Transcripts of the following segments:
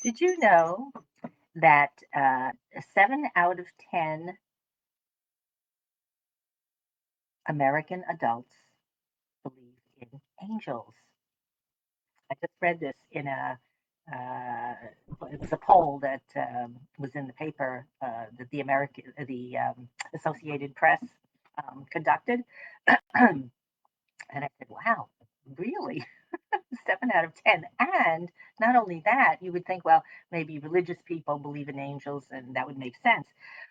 Did you know that 7 out of 10 American adults believe in angels? I just read this in uh, it was a poll that was in the paper that the Associated Press conducted, and I said, "Wow, really? 7 out of 10?" And not only that, you would think, well, maybe religious people believe in angels, and that would make sense.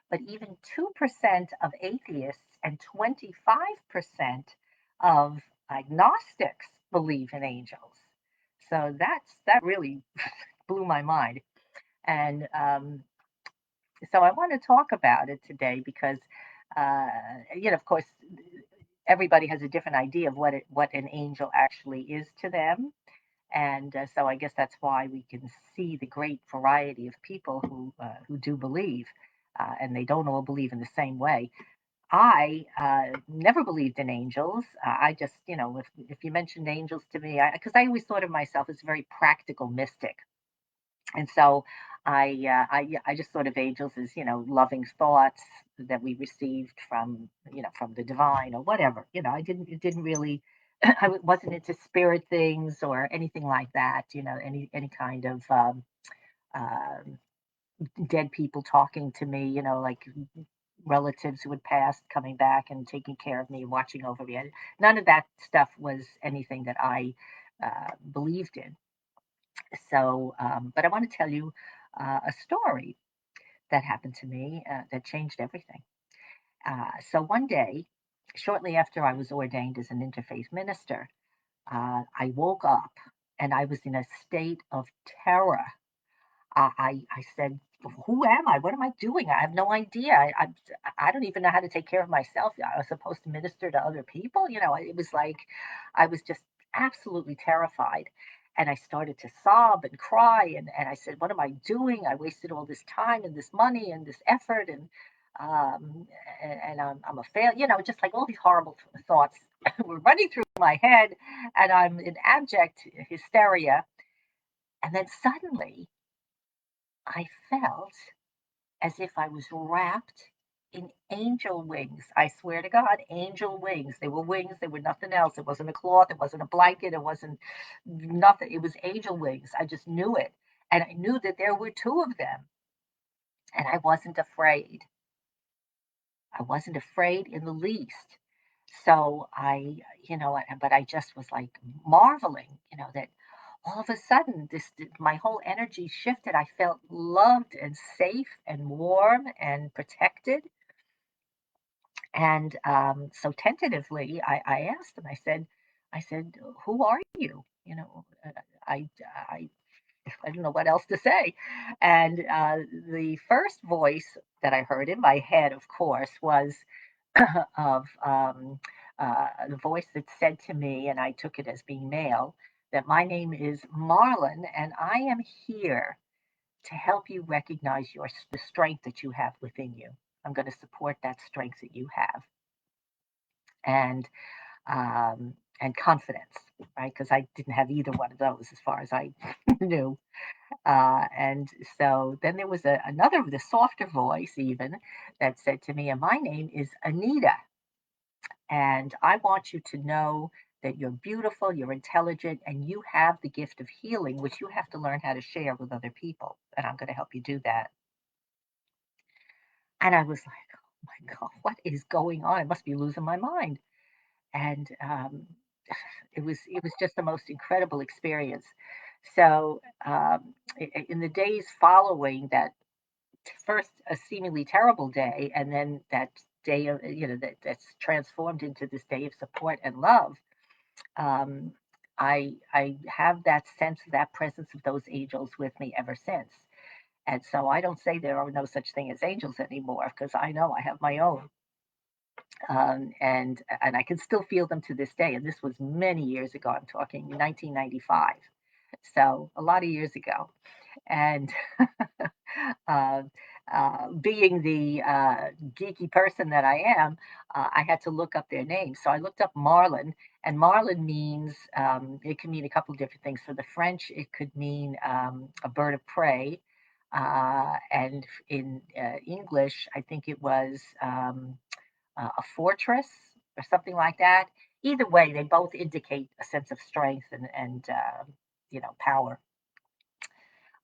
But even 2% of atheists and 25% of agnostics believe in angels. So that really blew my mind. And so I want to talk about it today because, uh, of course, everybody has a different idea of what an angel actually is to them. And so I guess that's why we can see the great variety of people who do believe, and they don't all believe in the same way. I never believed in angels. I just, if you mentioned angels to me, because I always thought of myself as a very practical mystic, and so I just thought of angels as loving thoughts that we received from the divine or whatever. I didn't it didn't really I wasn't into spirit things or anything like that. Any kind of um, dead people talking to me. Like relatives who had passed coming back and taking care of me, watching over me. None of that stuff was anything that I believed in. So, but I want to tell you a story that happened to me that changed everything. So one day, shortly after I was ordained as an interfaith minister, I woke up and I was in a state of terror. I said, "Who am I? What am I doing? I have no idea. I don't even know how to take care of myself. I was supposed to minister to other people. It was like I was just absolutely terrified." And I started to sob and cry. And I said, "What am I doing? I wasted all this time and this money and this effort. Um, and I'm a fail. Just like all these horrible thoughts were running through my head. And I'm in abject hysteria. And then suddenly, I felt as if I was wrapped in angel wings. I swear to God, angel wings. They were wings, they were nothing else. It wasn't a cloth, it wasn't a blanket, it wasn't nothing. It was angel wings. I just knew it. And I knew that there were two of them. And I wasn't afraid. I wasn't afraid in the least. So but I just was like marveling, that all of a sudden my whole energy shifted. I felt loved and safe and warm and protected. And so tentatively, I asked him. I said, "Who are you?" I, I, I don't know what else to say. And the first voice that I heard in my head, of course, was of the voice that said to me, and I took it as being male, that my name is Marlon, and I am here to help you recognize the strength that you have within you. I'm going to support that strength that you have, and and confidence, right? Because I didn't have either one of those as far as I knew. And so then there was another, the softer voice, even that said to me, and my name is Anita. And I want you to know that you're beautiful, you're intelligent, and you have the gift of healing, which you have to learn how to share with other people. And I'm going to help you do that. And I was like, oh my God, what is going on? I must be losing my mind. And it was just the most incredible experience. So in the days following that first a seemingly terrible day, and then that day of that's transformed into this day of support and love, um, I have that sense, that presence of those angels with me ever since. And so I don't say there are no such thing as angels anymore because I know I have my own, and I can still feel them to this day. And this was many years ago. I'm talking 1995, so a lot of years ago. And uh, being the geeky person that I am, I had to look up their names. So I looked up Marlin, And marlin means, it can mean a couple of different things. For the French, it could mean a bird of prey. And in English, I think it was a fortress or something like that. Either way, they both indicate a sense of strength and power.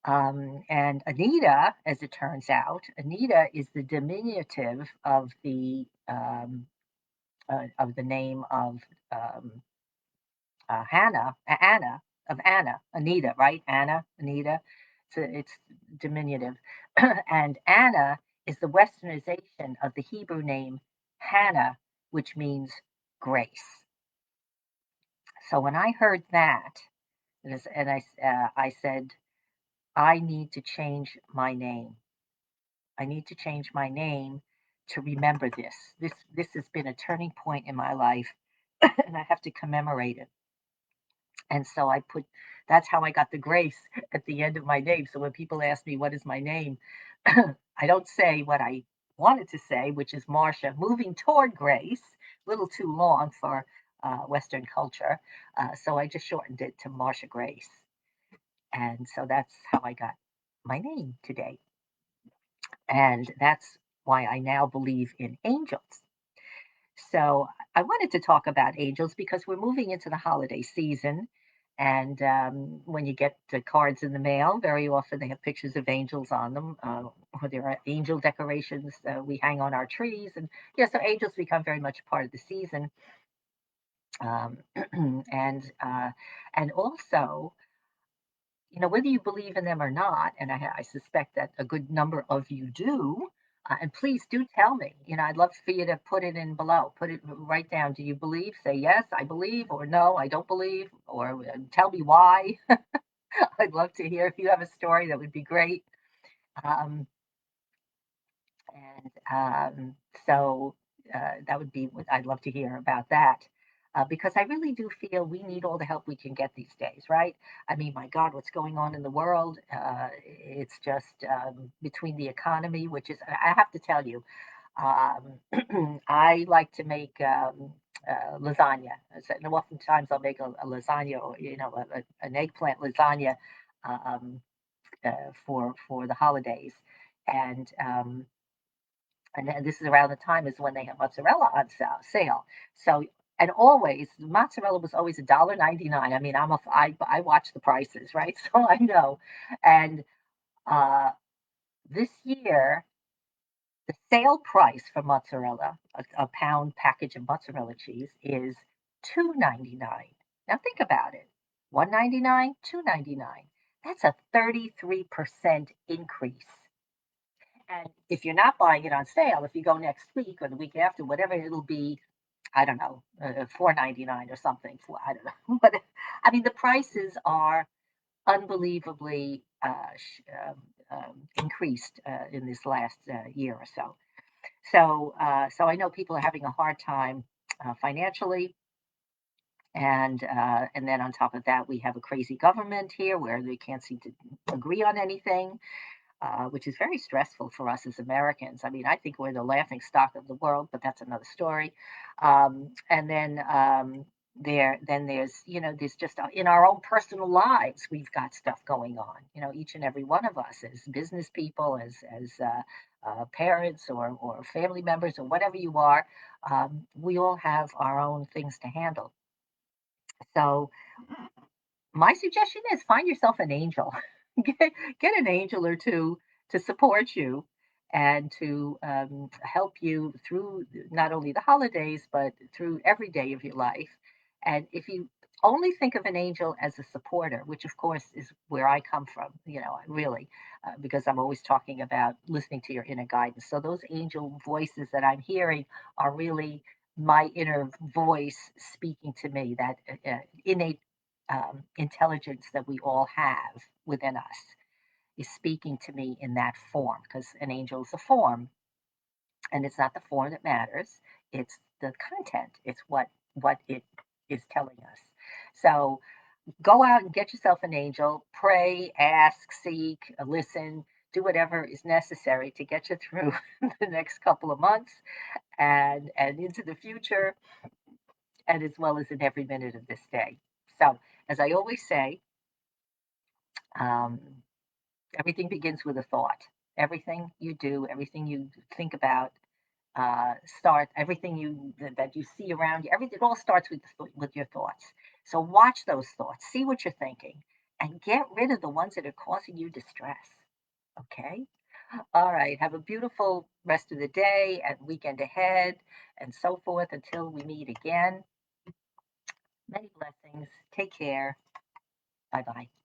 And Anita, as it turns out, Anita is the diminutive of the name of um, Anna, Anita, right? Anna, Anita. So it's diminutive. And Anna is the westernization of the Hebrew name Hannah, which means grace. So when I heard that, and I said, I need to change my name. I need to change my name to remember this. This has been a turning point in my life, and I have to commemorate it. And so that's how I got the grace at the end of my name. So when people ask me what is my name, I don't say what I wanted to say, which is Marcia, moving toward grace. A little too long for Western culture. So I just shortened it to MarciaGrace. And so that's how I got my name today. And that's why I now believe in angels. So I wanted to talk about angels because we're moving into the holiday season. And when you get the cards in the mail, very often they have pictures of angels on them, or there are angel decorations we hang on our trees. And yeah, so angels become very much a part of the season. Um, and and also, whether you believe in them or not, and I suspect that a good number of you do, and please do tell me. I'd love for you to put it in below. Put it right down. Do you believe? Say yes, I believe, or no, I don't believe, or tell me why. I'd love to hear if you have a story. That would be great. Um, and so that would be what I'd love to hear about that. Because I really do feel we need all the help we can get these days, right? I mean, my God, what's going on in the world? It's just between the economy, which is, I have to tell you, I like to make lasagna. And oftentimes I'll make a lasagna or, an eggplant lasagna um, for the holidays. And and this is around the time is when they have mozzarella on sale. So and always mozzarella was always $1.99. I mean, I watch the prices, right? So I know. And uh, this year, the sale price for mozzarella, a pound package of mozzarella cheese, is $2.99. Now think about it: $1.99, $2.99. That's a 33% increase. And if you're not buying it on sale, if you go next week or the week after, whatever, it'll be, I don't know, $4.99 or something. I don't know, but I mean the prices are unbelievably increased in this last year or so. So I know people are having a hard time financially, and then on top of that, we have a crazy government here where they can't seem to agree on anything, which is very stressful for us as Americans. I mean, I think we're the laughing stock of the world, but that's another story. And then there's there's just in our own personal lives we've got stuff going on. Each and every one of us as business people, as parents or family members or whatever you are, we all have our own things to handle. So my suggestion is find yourself an angel. get an angel or two to support you and to help you through not only the holidays but through every day of your life. And if you only think of an angel as a supporter, which of course is where I come from, really, because I'm always talking about listening to your inner guidance. So those angel voices that I'm hearing are really my inner voice speaking to me, that innate intelligence that we all have within us is speaking to me in that form, because an angel is a form, and it's not the form that matters, it's the content, it's what it is telling us. So go out and get yourself an angel, pray, ask, seek, listen, do whatever is necessary to get you through the next couple of months and into the future. and as well as in every minute of this day. So, as I always say, um, everything begins with a thought. Everything you do, everything you think about, start everything that you see around you. Everything, it all starts with your thoughts. So watch those thoughts, see what you're thinking, and get rid of the ones that are causing you distress. Okay. All right. Have a beautiful rest of the day and weekend ahead, and so forth until we meet again. Many blessings. Take care. Bye bye.